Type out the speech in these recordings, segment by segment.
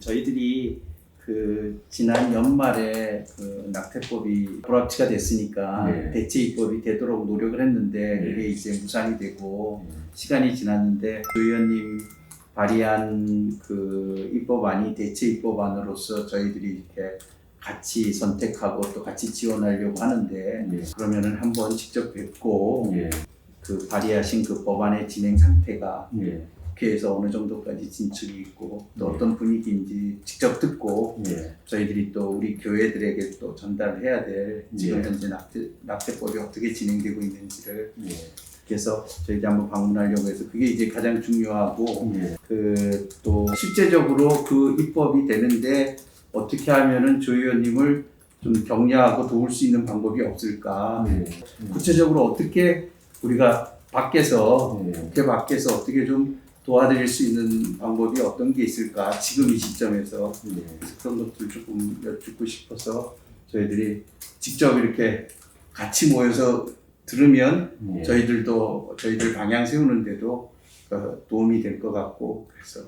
저희들이 그 지난 연말에 그 낙태법이 불합치가 됐으니까 네. 대체 입법이 되도록 노력을 했는데 네. 그게 이제 무산이 되고 시간이 지났는데 조 의원님 발의한 그 입법안이 대체 입법안으로서 저희들이 이렇게 같이 선택하고 또 같이 지원하려고 하는데 예. 그러면은 한번 직접 뵙고 예. 그 발의하신 그 법안의 진행 상태가 예. 국회에서 어느 정도까지 진출이 있고 또 예. 어떤 분위기인지 직접 듣고 예. 저희들이 또 우리 교회들에게 또 전달을 해야 될 지금 예. 현재 낙태법이 어떻게 진행되고 있는지를 예. 그래서 저희들이 한번 방문하려고 해서 그게 이제 가장 중요하고 예. 그 또 실제적으로 그 입법이 되는데 어떻게 하면은 조 의원님을 좀 격려하고 도울 수 있는 방법이 없을까? 예. 구체적으로 어떻게 우리가 밖에서 예. 국회 밖에서 어떻게 좀 도와드릴 수 있는 방법이 어떤 게 있을까? 지금 이 시점에서 예. 그래서 그런 것들 조금 여쭙고 싶어서 저희들이 직접 이렇게 같이 모여서 들으면 예. 저희들도 저희들 방향 세우는데도 도움이 될 것 같고 그래서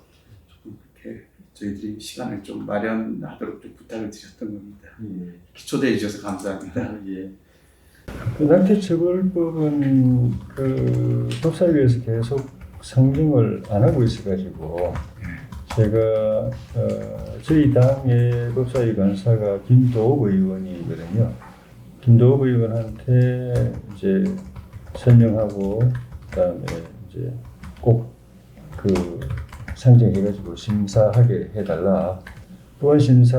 조금 그렇게 저희들이 시간을 좀 마련하도록 좀 부탁을 드렸던 겁니다. 예. 초대해 주셔서 감사합니다. 예. 그 낙태처벌법은 그 법사위에서 계속 상정을 안 하고 있어가지고 제가 저희 당의 법사위 간사가 김도옥 의원이거든요. 김도옥 의원한테 이제 설명하고 그다음에 이제 꼭 그 상정해가지고 심사하게 해달라. 또한 심사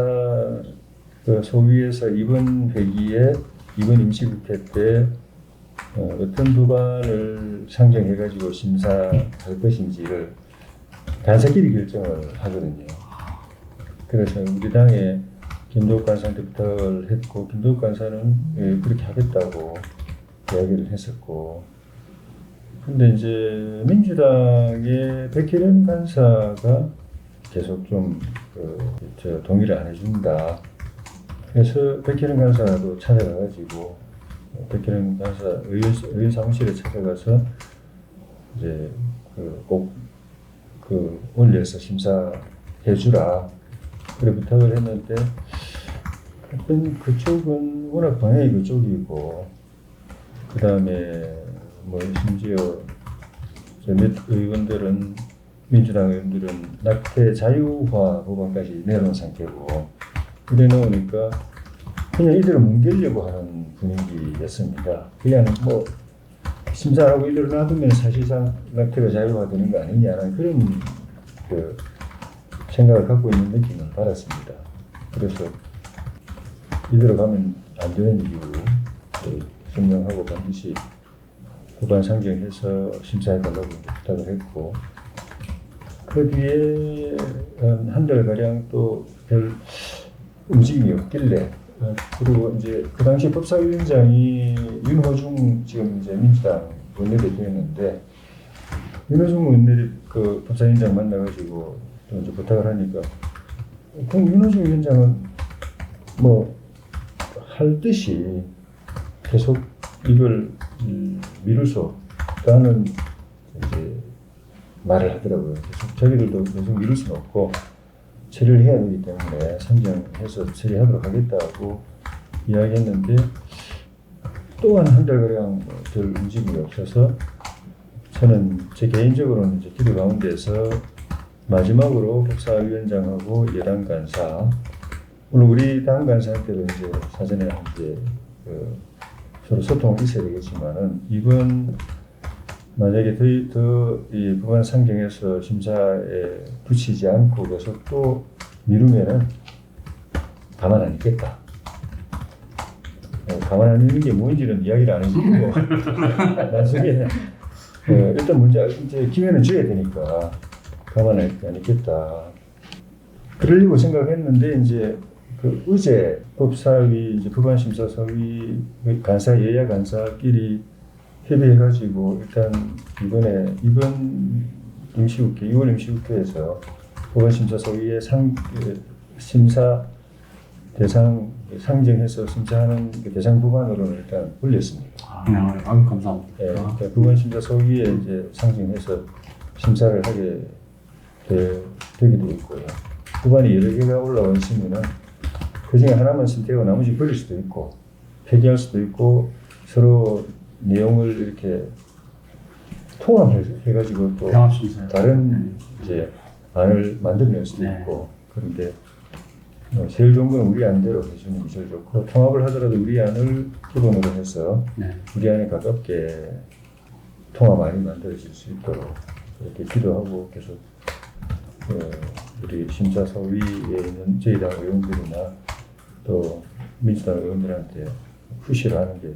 그 소위에서 이번 회기에 이번 임시국회 때 어떤 법안을 상정해가지고 심사할 것인지를 간사끼리 결정을 하거든요. 그래서 우리 당에 김도욱 간사한테 부탁을 했고 김도욱 간사는 그렇게 하겠다고 이야기를 했었고 근데 이제 민주당의 백혜련 간사가 계속 좀 동의를 안 해준다. 그래서 백혜련 간사도 찾아가가지고 백혜련 간사 의원 사무실에 찾아가서 이제 꼭 올려서 심사해주라 그래 부탁을 했는데 하여튼 그쪽은 워낙 방향이 그쪽이고 그 다음에 뭐 심지어 몇 의원들은 민주당 의원들은 낙태 자유화 법안까지 내놓은 상태고 이래 놓으니까 그냥 이대로 뭉개려고 하는 분위기였습니다. 그냥 뭐 심사하고 이대로 놔두면 사실상 낙태가 자유화되는 거 아니냐는 그런 그 생각을 갖고 있는 느낌을 받았습니다. 그래서 이대로 가면 안 되는 이유 설명하고 반드시 법안 상정해서 심사해달라고 부탁을 했고 그 뒤에 한 달가량 또 별 움직임이 없길래 그리고 이제 그 당시 법사위원장이 윤호중 지금 이제 민주당 원내대표였는데 윤호중 원내 그 법사위원장 만나가지고 또 이제 부탁을 하니까 그럼 윤호중 위원장은 뭐 할 듯이 계속 이걸 미룰 수 없다는 이제 말을 하더라고요. 계속 저희들도 계속 미룰 수는 없고 처리를 해야 되기 때문에 상정해서 처리하도록 하겠다고 이야기했는데 또한 한 달가량 별 움직임이 없어서 저는 제 개인적으로는 이제 기도 가운데서 마지막으로 법사위원장하고 여당 간사 물론 우리 당 간사한테는 이제 사전에 이제 서로 소통이 있어야 되겠지만은 이번 만약에 더 이 법안 상정해서 심사에 붙이지 않고 계속 또 미루면은 가만 안 있겠다. 가만 안 있는 게 뭔지는 이야기를 안 해주고 나중에 일단 문제 이제 기회는 줘야 되니까 가만 안 있겠다. 그러려고 생각했는데 이제 그 어제 법사위 이제 법안심사소위 간사 여야 간사끼리 협의해가지고 일단 이번 임시국회 6월 임시국회에서 법안심사소위의 심사 대상 상정해서 심사하는 그 대상 법안으로는 일단 올렸습니다. 감사합니다. 네, 그러니까 법안심사소위에 이제 상정해서 심사를 하게 되기도 있고요. 후반이 여러 개가 올라와 있으면은 그 중에 하나만 선택하고 나머지 버릴 수도 있고 폐기할 수도 있고 서로 내용을 이렇게 통합해가지고 또 병합심사. 다른 이제 안을 만들어낼 수도 네. 있고 그런데 제일 좋은 건 우리 안대로 해주는 게 제일 좋고 통합을 하더라도 우리 안을 기본으로 해서 네. 우리 안에 가깝게 통합안이 만들어질 수 있도록 이렇게 기도하고 계속 우리 심사소위에 있는 저희 당 의원들이나 또 민주당 의원들한테 푸시를 하는 게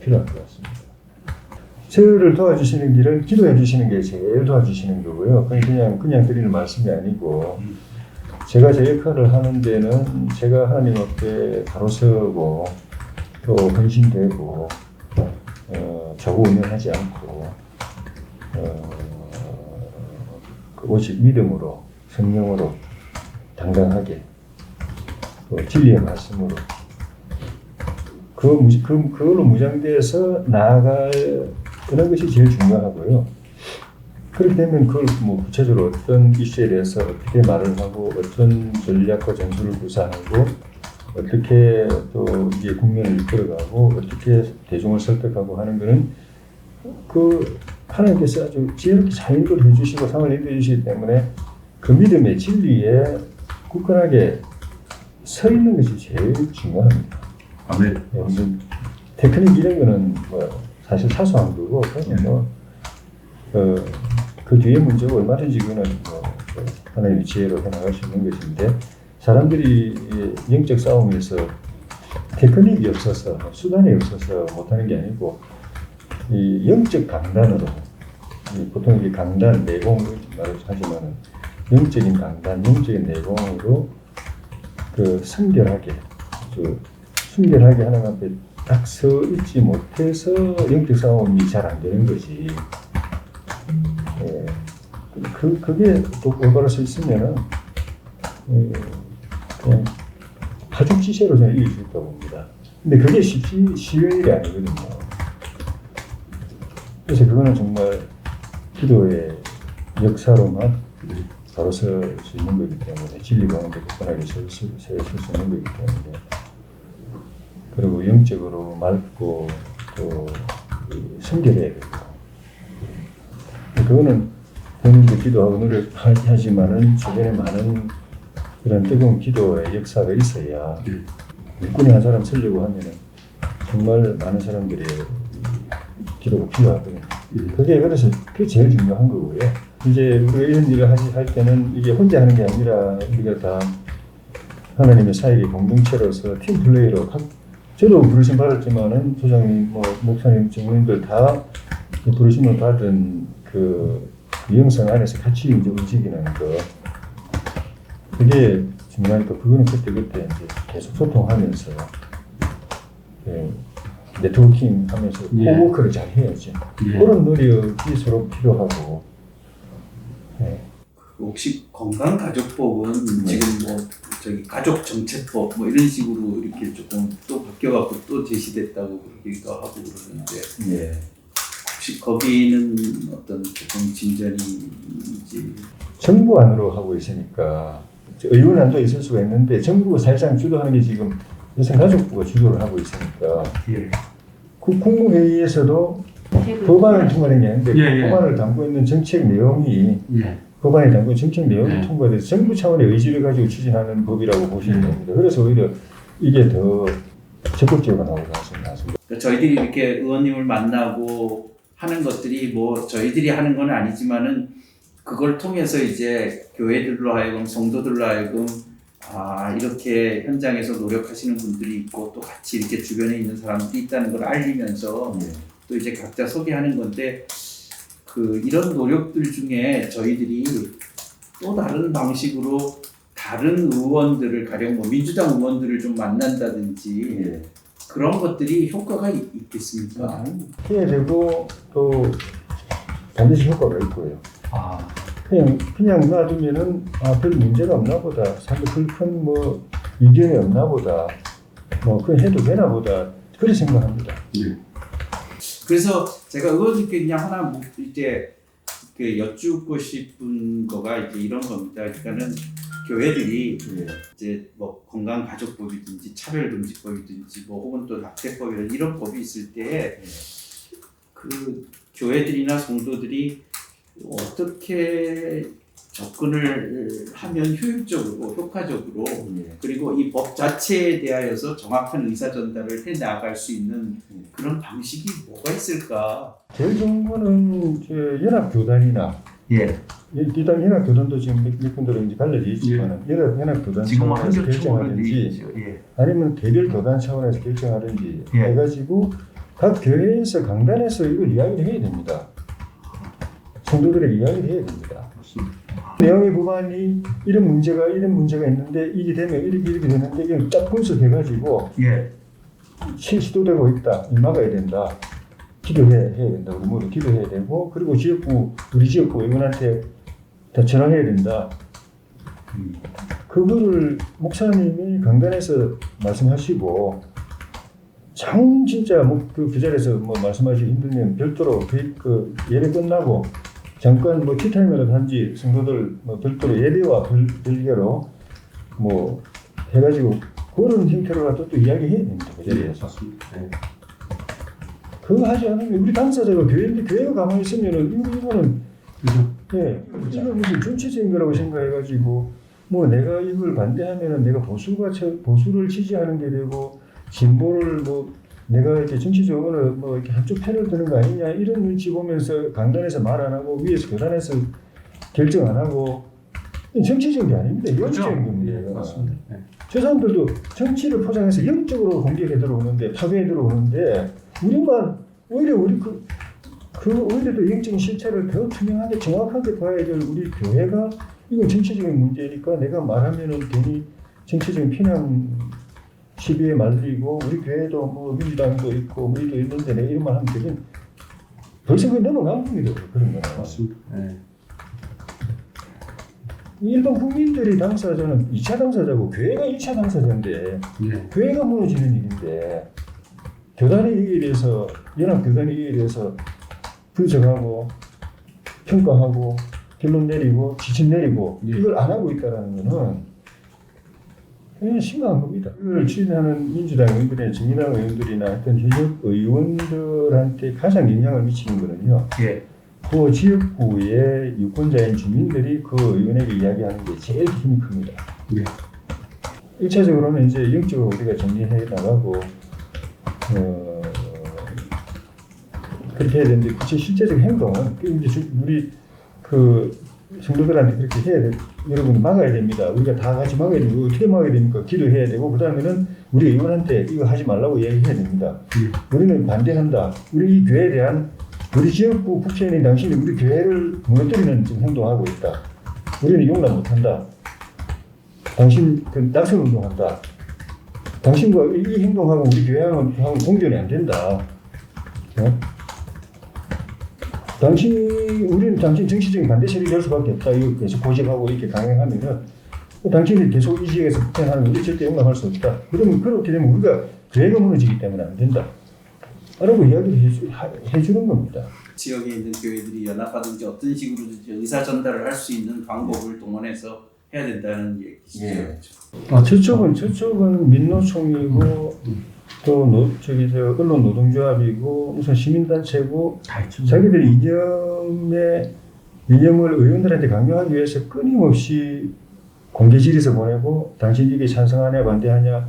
필요할 것 같습니다. 저를 도와주시는 길은 기도해 주시는 게 제일 도와주시는 거고요. 그냥 드리는 말씀이 아니고 제가 제 역할을 하는 데는 제가 하나님 앞에 바로 서고 또 헌신되고 좌우 운명하지 않고 오직 믿음으로 성령으로 당당하게 또 진리의 말씀으로 그걸로 무장돼서 나아가는 것이 제일 중요하고요. 그렇게 되면 그걸 뭐 구체적으로 어떤 이슈에 대해서 어떻게 말을 하고 어떤 전략과 전술을 구사하고 어떻게 또 이게 국면을 이끌어가고 어떻게 대중을 설득하고 하는 거는 그 하나님께서 아주 지혜롭게 잘 인도를 해주시고 상을 인도해 주시기 때문에 그 믿음의 진리에 굳건하게 서 있는 것이 제일 중요합니다. 아멘. 네, 무슨 테크닉 이런 거는 뭐 사실 사소한 거고 그냥 그 뒤에 문제가 얼마든지 그거는 뭐 하나님의 지혜로 해나갈 수 있는 것인데 사람들이 영적 싸움에서 테크닉이 없어서 수단이 없어서 못하는 게 아니고 이 영적 강단으로 보통 이게 강단 내공 말을 하지만은 영적인 강단, 영적인 내공으로 그 순결하게 하나님 앞에 딱 서 있지 못해서 영적 싸움이 잘 안 되는 거지. 예, 그게 또 올바로 서 있으면은 그냥 가죽 지세로 저는 이길 수 있다고 봅니다. 근데 그게 쉬운 일이 아니거든요. 그래서 그거는 정말 기도의 역사로만 바로 설 수 있는 거기 때문에 진리 가운데 굳건하게 설 수 있는 거기 때문에 그리고 영적으로 맑고 또 순결해야 되고 그거는 본인도 기도하고 노력하지만은 주변에 많은 그런 뜨거운 기도의 역사가 있어야 일꾼이 한 사람 쓰려고 하면은 정말 많은 사람들이 기도가 필요하거든요. 그래서 그게 제일 중요한 거고요. 이제 우리가 이런 일을 할 때는 이게 혼자 하는 게 아니라 우리가 다 하나님의 사역의 공동체로서 팀 플레이로 저도 부르심 받았지만은 소장님, 뭐 목사님, 전무님들 다 부르심을 받은 그 영성 안에서 같이 이제 움직이는 거 그게 중요하니까 그거는 그때 이제 계속 소통하면서 네트워킹 하면서 호흡을 잘 해야죠. 그런 노력이 서로 필요하고. 혹시 건강가족법은 지금 뭐 저기 가족정책법 뭐 이런 식으로 이렇게 조금 또 바뀌어갖고 또 제시됐다고 그러기도 하고 그러는데 혹시 거기는 어떤 조금 진전인지 정부 안으로 하고 있으니까 의원안도 있을 수가 있는데 정부가 사실상 주도하는 게 지금 여성가족부가 주도를 하고 있으니까 국무회의에서도 법안을 통과한 게 아닌데 법안을 담고 있는 정책 내용이 법안에 담고 있는 정책 내용이 통과돼서 정부 차원의 의지를 가지고 추진하는 법이라고 보시면 됩니다. 그래서 오히려 이게 더 적극적으로 나오고 있습니다. 그러니까 저희들이 이렇게 의원님을 만나고 하는 것들이 뭐 저희들이 하는 건 아니지만은 그걸 통해서 이제 교회들로 하여금 성도들로 하여금 이렇게 현장에서 노력하시는 분들이 있고 또 같이 이렇게 주변에 있는 사람들이 있다는 걸 알리면서 또 이제 각자 소개하는 건데 이런 노력들 중에 저희들이 또 다른 방식으로 다른 의원들을 가령 뭐 민주당 의원들을 좀 만난다든지 그런 것들이 효과가 있겠습니까? 해야 되고 또 반드시 효과가 있고요. 그냥 놔두면은 별 문제가 없나 보다. 사실 큰 뭐 이견이 없나 보다. 뭐 그건 해도 되나 보다. 그렇게 생각합니다. 그래서 제가 의원님께 그냥 하나 이제 여쭙고 싶은 거가 이제 이런 겁니다. 그러니까는 교회들이 예. 이제 뭐 건강가족법이든지 차별금지법이든지 뭐 혹은 또 낙태법 이런 법이 있을 때 그 교회들이나 성도들이 어떻게 접근을 하면 효율적으로 효과적으로 예. 그리고 이 법 자체에 대하여서 정확한 의사 전달을 해 나갈 수 있는 그런 방식이 뭐가 있을까? 제일 좋은 거는 연합교단이나 예. 일단 연합교단도 지금 몇 군데로 이제 갈라져 있지만 연합교단 지금 차원에서 한결 초월은 결정하든지 있죠. 예. 아니면 개별 교단 차원에서 결정하든지 예. 해가지고 각 교회에서 강단에서 이걸 이야기를 해야 됩니다. 성도들에게 이야기를 해야 됩니다. 내용의 법안이 이런 문제가 있는데 이게 되면 이렇게 되는데 이걸 딱 분석해가지고 예. 시도되고 있다. 막아야 된다. 기도해야 된다. 우리 모두 기도해야 되고 그리고 우리 지역구 의원한테 다 전화해야 된다. 그거를 목사님이 강단에서 말씀하시고 진짜 그 자리에서 말씀하시기 힘들면 별도로 그 예배 끝나고 잠깐 티타임이라도 한지 성도들 별도로 예배와 별개로 해가지고 그런 형태로라도 또 이야기해야 됩니다. 그 자리에서. 네. 그거 하지 않으면 우리 당사자가 교회인데 교회가 가만히 있으면은 이거는 예, 이거 무슨 정치적인 거라고 생각해가지고 내가 이걸 반대하면은 내가 보수를 지지하는 게 되고 진보를 내가 이렇게 정치적으로 이렇게 한쪽 편을 드는 거 아니냐 이런 눈치 보면서 강단에서 말 안 하고 위에서 교단에서 결정 안 하고 정치적인 게 아닙니다. 영적인 겁니다. 맞습니다. 네. 저 사람들도 정치를 포장해서 영적으로 공격해 들어오는데 파괴해 들어오는데 우리만 오히려 오히려 또 영적인 실체를 더 투명하게 정확하게 봐야 될 우리 교회가 이건 정치적인 문제니까 내가 말하면은 괜히 정치적인 피난 시비에 말리고 우리 교회도 민주당도 있고 우리도 있는데 내가 이런 말 하면 되긴 벌써 그게 넘어간 겁니다. 그런 거는. 맞습니다. 네. 일반 국민들이 당사자는 2차 당사자고 교회가 1차 당사자인데 네. 교회가 무너지는 일인데 교단의 이익에 대해서 연합교단의 이익에 대해서 분석하고 평가하고 결론 내리고 지침 내리고 이걸 안 하고 있다는 것은 굉장히 심각한 겁니다. 이걸 추진하는 민주당 의원들이나 정의당 의원들이나 하여튼 현역 의원들한테 가장 영향을 미치는 거는요. 예. 그 지역구의 유권자인 주민들이 그 의원에게 이야기하는 게 제일 힘이 큽니다. 네. 1차적으로는 이제 영적으로 우리가 정리해 나가고 그렇게 해야 되는데 실제적 행동은 이제 우리 성도들한테 그렇게 해야 돼. 여러분 막아야 됩니다. 우리가 다 같이 막아야 되고 어떻게 막아야 됩니까? 기도해야 되고 그 다음에는 우리 의원한테 이거 하지 말라고 이야기해야 됩니다. 우리는 반대한다. 우리 이 교회에 대한 우리 지역구 국회의원인 당신이 우리 교회를 무너뜨리는 지금 행동하고 있다. 우리는 용납 못한다. 당신 낙선 운동한다. 당신과 이 행동하고 우리 교회하고는 공존이 안 된다. 우리는 당신 정치적인 반대 세력이 될 수밖에 없다. 이거 계속 고집하고 이렇게 강행하면은 당신이 계속 이 지역에서 북한하는 우리 절대 용납할 수 없다. 그러면 그렇게 되면 우리가 교회가 무너지기 때문에 안 된다. 라고 이야기를 해주는 겁니다. 지역에 있는 교회들이 연합하든지 어떤 식으로든지 의사 전달을 할 수 있는 방법을 동원해서 해야 된다는 얘기시죠. 예. 저쪽은 민노총이고 또 언론 노동조합이고 무슨 시민단체고 자기들 이념을 의원들한테 강요하기 위해서 끊임없이 공개 질의서 보내고 당신 이게 찬성하냐 반대하냐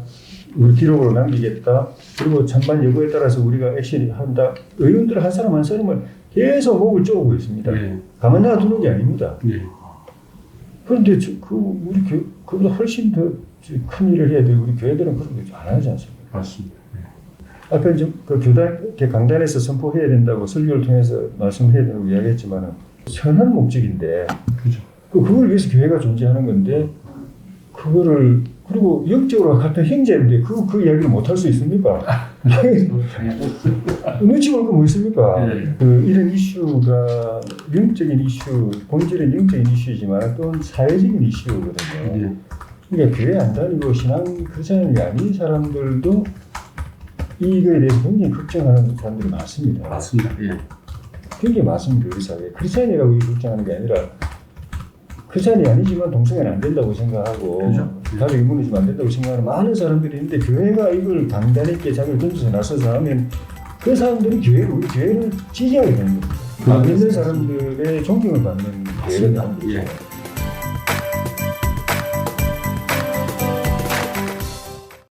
우리 기록으로 남기겠다. 그리고 찬반 여부에 따라서 우리가 액션을 한다. 의원들 한 사람 한 사람을 계속 목을 쪼고 있습니다. 네. 가만 놔두는 게 아닙니다. 네. 그런데 우리 그보다 훨씬 더 큰 일을 해야 될 우리 교회들은 그런 거 안 하지 않습니까? 맞습니다. 아까 이제 그 강단에서 선포해야 된다고 설교를 통해서 말씀해야 된다고 이야기했지만은 선한 목적인데 그죠. 그걸 위해서 교회가 존재하는 건데 그거를 그리고 영적으로 같은 형제인데 그 이야기를 못 할 수 있습니까? 눈치 볼 거 뭐 있습니까? 네. 이런 이슈가 영적인 이슈, 본질은 영적인 이슈지만 또 사회적인 이슈거든요. 네. 그러니까 교회 안 다니고 신앙 크리스천이 아닌 사람들도 이거에 대해서 굉장히 걱정하는 사람들이 많습니다. 맞습니다. 예. 굉장히 많습니다. 우리 사회에. 크리스천이라고 걱정하는 게 아니라 그 자리 아니지만 동성애는 안 된다고 생각하고 그죠? 가족 이문이지만 안 된다고 생각하는 많은 사람들이 있는데 교회가 이걸 강단 있게 자기를 던져서 나서서 하면 그 사람들이 우리 교회를 지지하게 되는 겁니다. 안 믿는 사람들의 존경을 받는 교회가 되는 거죠. 예.